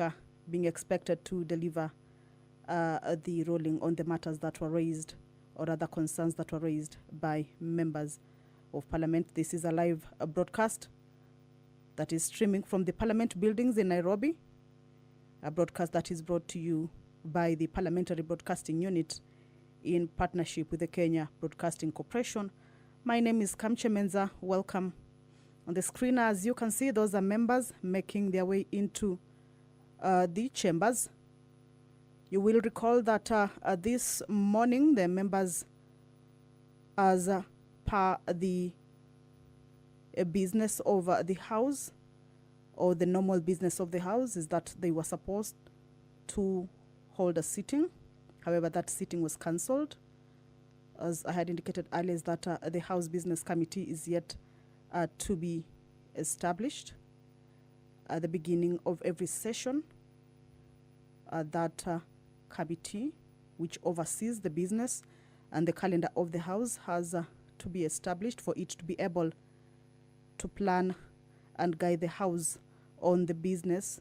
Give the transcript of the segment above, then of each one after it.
Speaker being expected to deliver the ruling on the matters that were raised, or other concerns that were raised by members of Parliament. This is a live broadcast that is streaming from the Parliament buildings in Nairobi, a broadcast that is brought to you by the Parliamentary Broadcasting Unit in partnership with the Kenya Broadcasting Corporation. My name is Kamche Menza. Welcome. On the screen, as you can see, those are members making their way into the chambers. You will recall that this morning, the members, as per the business of the House, or the normal business of the House, is that they were supposed to hold a sitting. However, that sitting was cancelled. As I had indicated earlier, is that the House Business Committee is yet to be established. At the beginning of every session, that committee, which oversees the business and the calendar of the House, has to be established for it to be able to plan and guide the House on the business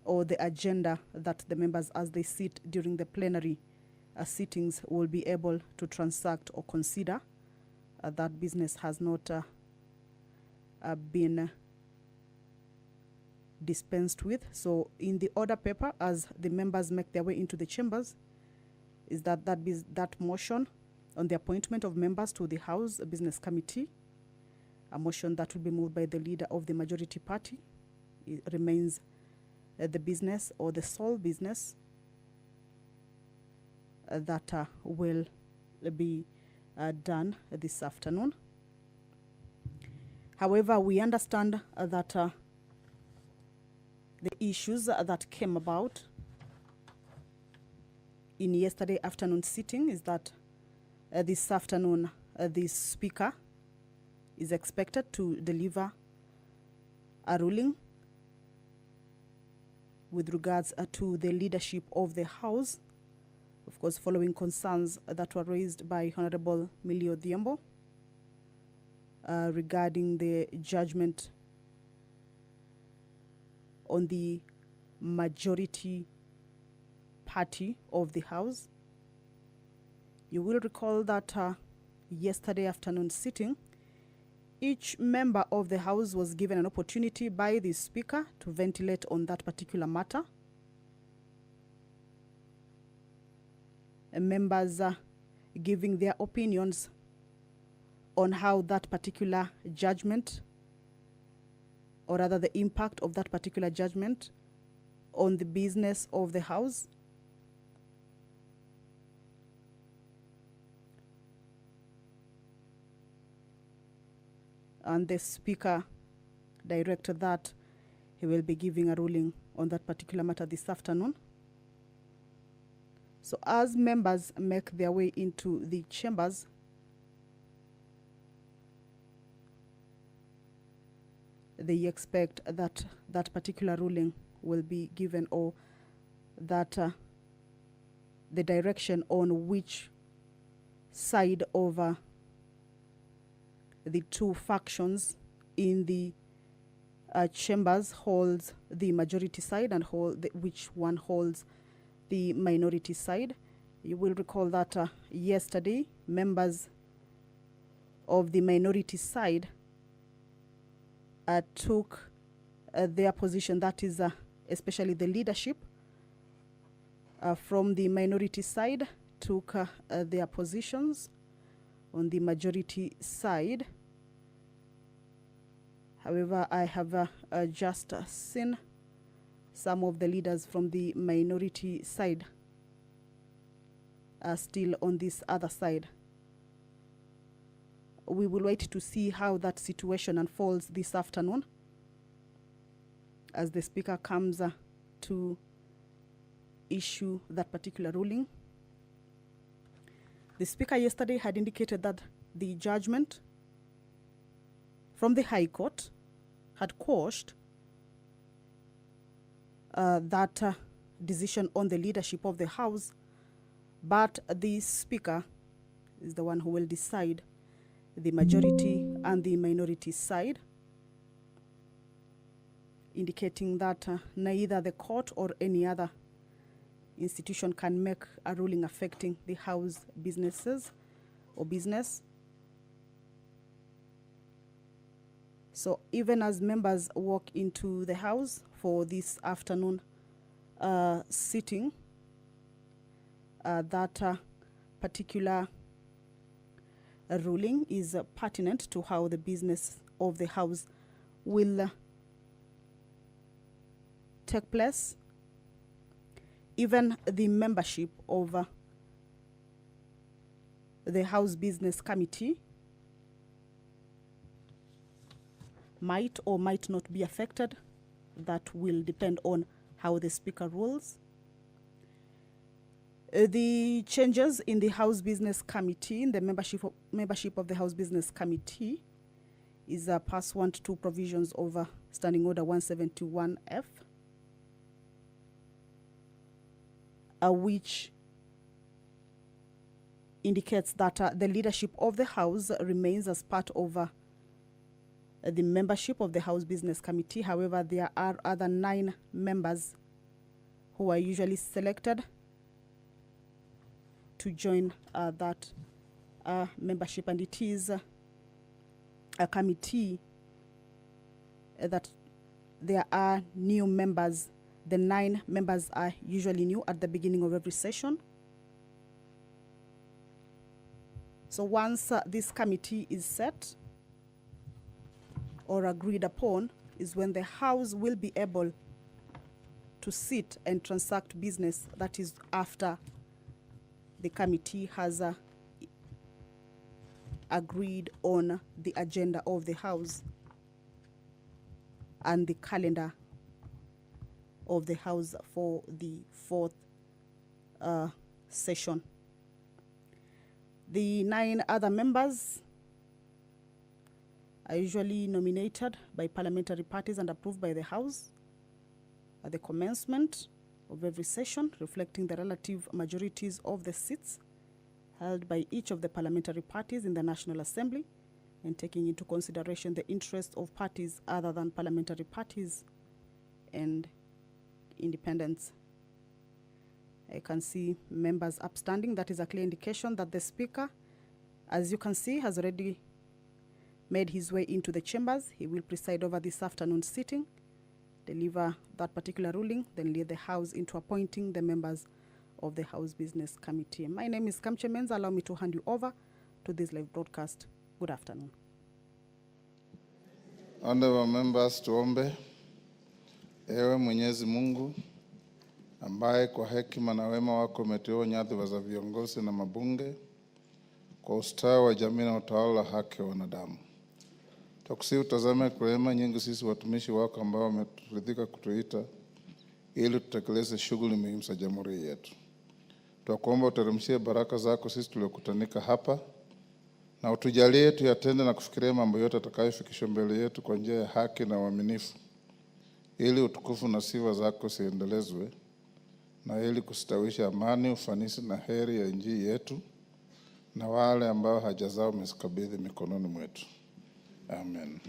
or the agenda that the members, as they sit during the plenary sittings, will be able to transact or consider. That business has not been dispensed with. So in the order paper, as the members make their way into the chambers, is that motion on the appointment of members to the House Business Committee, a motion that will be moved by the leader of the majority party. It remains the business or the sole business that will be done this afternoon. However, we understand that the issues that came about in yesterday afternoon sitting is that this afternoon the Speaker is expected to deliver a ruling with regards to the leadership of the House, of course, following concerns that were raised by Honorable Millie Odhiambo regarding the judgment on the majority party of the House. You will recall that yesterday afternoon sitting, each member of the House was given an opportunity by the Speaker to ventilate on that particular matter. Members giving their opinions on how that particular judgment, or rather the impact of that particular judgment on the business of the House. And the Speaker directed that he will be giving a ruling on that particular matter this afternoon. So as members make their way into the chambers, they expect that that particular ruling will be given, or that the direction on which side of the two factions in the chambers holds the majority side and which one holds the minority side. You will recall that yesterday, members of the minority side took their position, that is especially the leadership from the minority side took their positions on the majority side. However, I have just seen some of the leaders from the minority side are still on this other side. We will wait to see how that situation unfolds this afternoon as the Speaker comes to issue that particular ruling. The Speaker yesterday had indicated that the judgment from the High Court had quashed that decision on the leadership of the House, but the Speaker is the one who will decide the majority and the minority side. indicating that neither the court or any other institution can make a ruling affecting the house businesses or business. So even as members walk into the house for this afternoon sitting, that particular ruling is pertinent to how the business of the house will take place. Even the membership of the House Business Committee might or might not be affected. That will depend on how the Speaker rules. The changes in the House Business Committee, in the membership of the House Business Committee, is pursuant to provisions of Standing Order 171F, which indicates that the leadership of the House remains as part of the membership of the House Business Committee. However, there are other 9 members who are usually selected to join that membership, and it is a committee that there are new members. The 9 members are usually new at the beginning of every session. So once this committee is set or agreed upon, is when the House will be able to sit and transact business. That is after the committee has agreed on the agenda of the House and the calendar of the House for the 4th session. The 9 other members are usually nominated by parliamentary parties and approved by the House at the commencement of every session, reflecting the relative majorities of the seats held by each of the parliamentary parties in the National Assembly, and taking into consideration the interests of parties other than parliamentary parties and independents. I can see members upstanding. That is a clear indication that the Speaker, as you can see, has already made his way into the chambers. He will preside over this afternoon sitting, deliver that particular ruling, then lead the House into appointing the members of the House Business Committee. My name is Kamche Menza. Allow me to hand you over to this live broadcast. Good afternoon. Honorable members, tuombe. Ewe Mwenyezi Mungu ambaye kwa hekima na wema wako umeteua nyadhifa za viongozi na mabunge kwa ustawi wa jamii na utawala wa haki wa wanadamu. Tukusihi utazame kwa rehema nyingi sisi watumishi wako ambao wameturidhika kutuita ili tutekeleze shughuli muhimu za jamhuri yetu. Tunakuomba uteremshie baraka zako sisi tuliokutanika hapa, na utujalie tuyatende na kufikiria mambo yote atakayofikishwa mbele yetu kwa njia ya haki na uaminifu, ili utukufu na sifa zako siendelezwe, na ili kustawisha amani, ufanisi na heri ya nchi yetu na wale ambao haja zao umezikabidhi mikononi mwetu. Amen.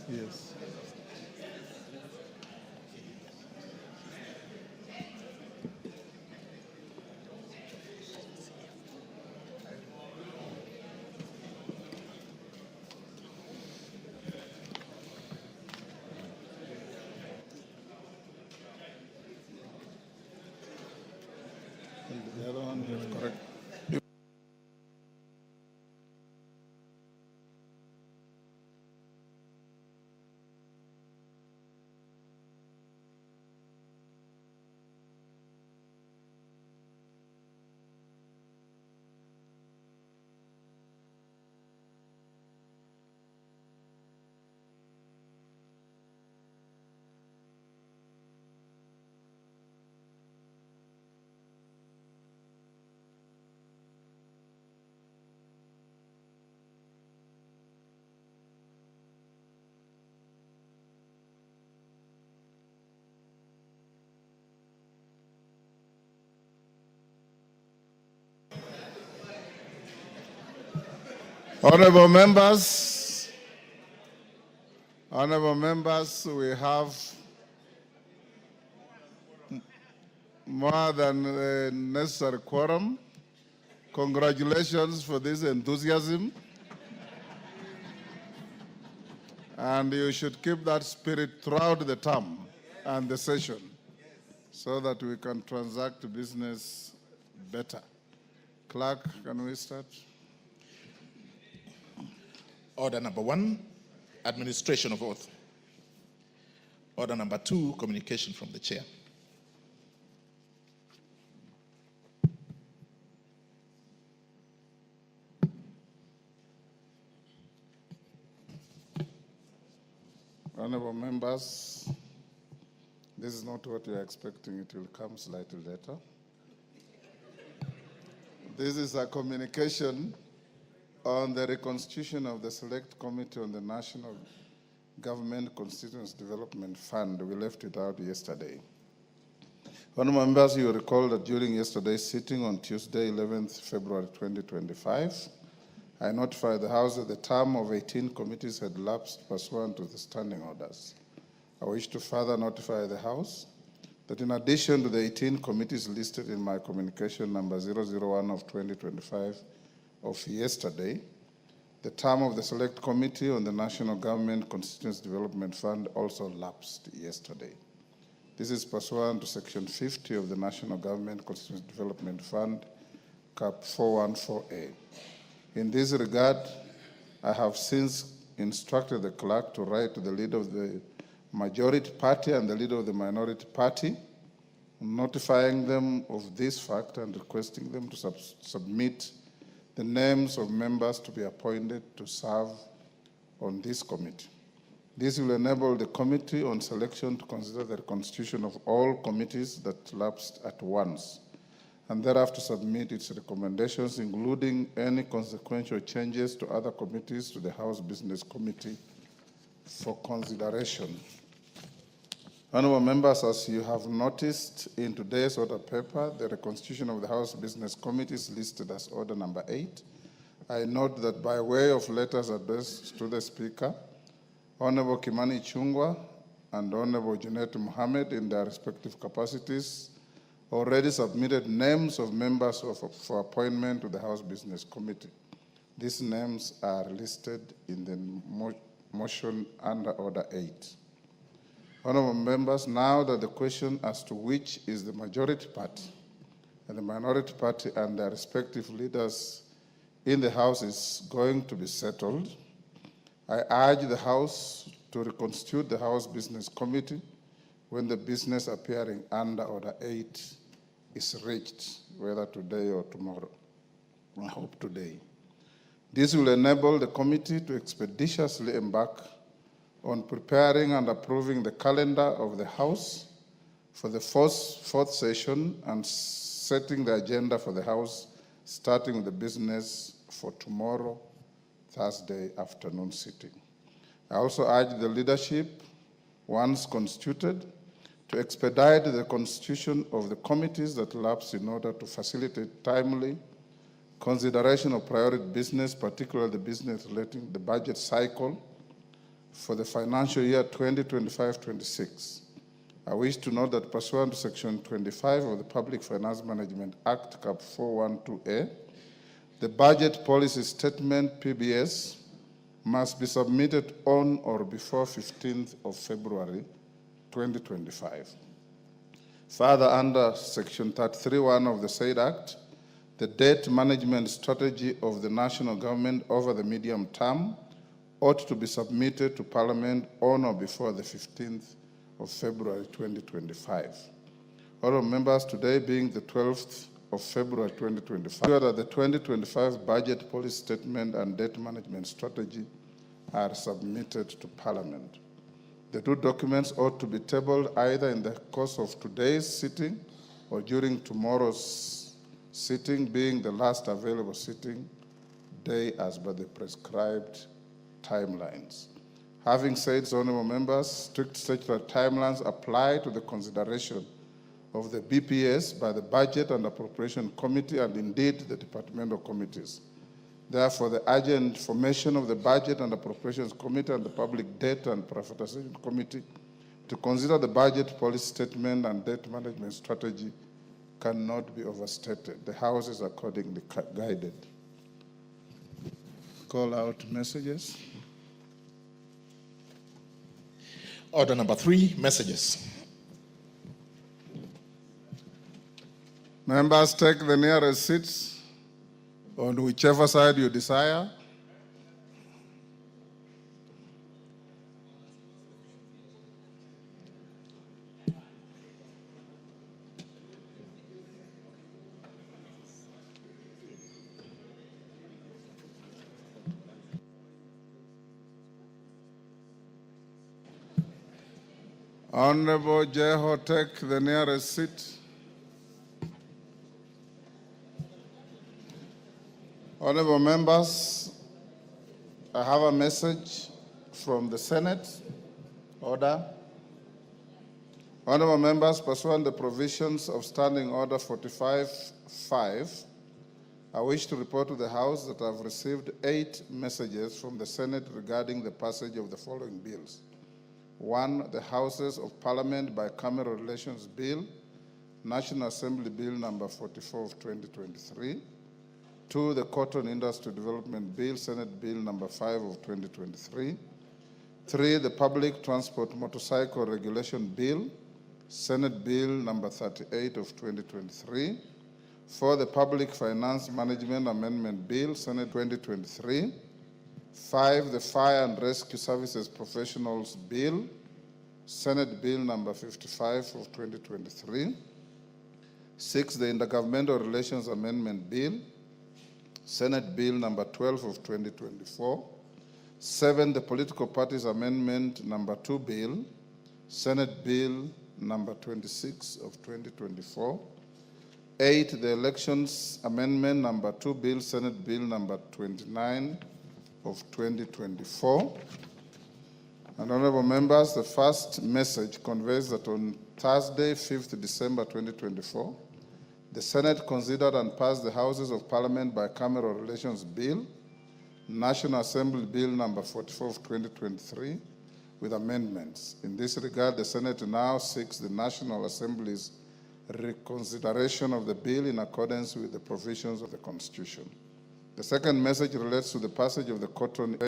Yes. The other one is correct. Honorable members, we have more than the necessary quorum. Congratulations for this enthusiasm. And you should keep that spirit throughout the term and the session so that we can transact business better. Clerk, can we start? Order number 1, administration of oath. Order number 2, communication from the chair. Honorable members, this is not what you're expecting. It will come slightly later. This is a communication on the reconstitution of the Select Committee on the National Government Constituency Development Fund. We left it out yesterday. Honorable members, you recall that during yesterday's sitting on Tuesday, 11th February 2025, I notified the House that the term of 18 committees had lapsed pursuant to the standing orders. I wish to further notify the House that in addition to the 18 committees listed in my communication number 001 of 2025 of yesterday, the term of the Select Committee on the National Government Constituency Development Fund also lapsed yesterday. This is pursuant to Section 50 of the National Government Constituency Development Fund, Cap 414A. In this regard, I have since instructed the clerk to write to the leader of the majority party and the leader of the minority party, notifying them of this fact and requesting them to submit the names of members to be appointed to serve on this committee. This will enable the Committee on Selection to consider the constitution of all committees that lapsed at once, and thereafter submit its recommendations, including any consequential changes to other committees, to the House Business Committee for consideration. Honorable members, as you have noticed in today's order paper, the reconstitution of the House Business Committee is listed as order number 8. I note that by way of letters addressed to the Speaker, Honorable Kimani Ichung'wah and Honorable Junet Mohammed, in their respective capacities, already submitted names of members for appointment to the House Business Committee. These names are listed in the motion under Order 8. Honorable members, now that the question as to which is the majority party and the minority party and their respective leaders in the House is going to be settled, I urge the House to reconstitute the House Business Committee when the business appearing under Order 8 is reached, whether today or tomorrow. I hope today. This will enable the committee to expeditiously embark on preparing and approving the calendar of the House for the fourth session and setting the agenda for the House, starting with the business for tomorrow, Thursday afternoon sitting. I also urge the leadership, once constituted, to expedite the constitution of the committees that lapse in order to facilitate timely consideration of priority business, particularly the business relating to the budget cycle for the financial year 2025-26. I wish to note that pursuant to Section 25 of the Public Finance Management Act, Cap 412A, the Budget Policy Statement, PBS, must be submitted on or before 15th of February 2025. Further, under Section 33(1) of the said Act, the debt management strategy of the national government over the medium term ought to be submitted to Parliament on or before the 15th of February 2025. Honorable members, today being the 12th of February 2025, that the 2025 budget policy statement and debt management strategy are submitted to Parliament. The two documents ought to be tabled either in the course of today's sitting or during tomorrow's sitting, being the last available sitting day as per the prescribed timelines. Having said so, honorable members, strict statutory timelines apply to the consideration of the BPS by the Budget and Appropriation Committee and indeed the departmental committees. Therefore, the urgent formation of the Budget and Appropriations Committee and the Public Debt and Privatization Committee to consider the budget policy statement and debt management strategy cannot be overstated. The House is accordingly guided. Call out messages. Order number 3, messages. Members, take the nearest seats on whichever side you desire. Honorable Jeho, take the nearest seat. Honorable members, I have a message from the Senate. Order. Honorable members, pursuant to the provisions of Standing Order 45-5, I wish to report to the House that I have received 8 messages from the Senate regarding the passage of the following bills. 1, the Houses of Parliament Bicameral Relations Bill, National Assembly Bill number 44 of 2023. 2, the Cotton Industry Development Bill, Senate Bill number 5 of 2023. 3, the Public Transport Motorcycle Regulation Bill, Senate Bill number 38 of 2023. 4, the Public Finance Management Amendment Bill, Senate 2023. 5, the Fire and Rescue Services Professionals Bill, Senate Bill number 55 of 2023. 6, the Intergovernmental Relations Amendment Bill, Senate Bill number 12 of 2024. 7, the Political Parties Amendment number 2 Bill, Senate Bill number 26 of 2024. 8, the Elections Amendment number 2 Bill, Senate Bill number 29 of 2024. And honorable members, the first message conveys that on Thursday, 5th December 2024, the Senate considered and passed the Houses of Parliament Bicameral Relations Bill, National Assembly Bill number 44 of 2023, with amendments. In this regard, the Senate now seeks the National Assembly's reconsideration of the bill in accordance with the provisions of the Constitution. The second message relates to the passage of the Cotton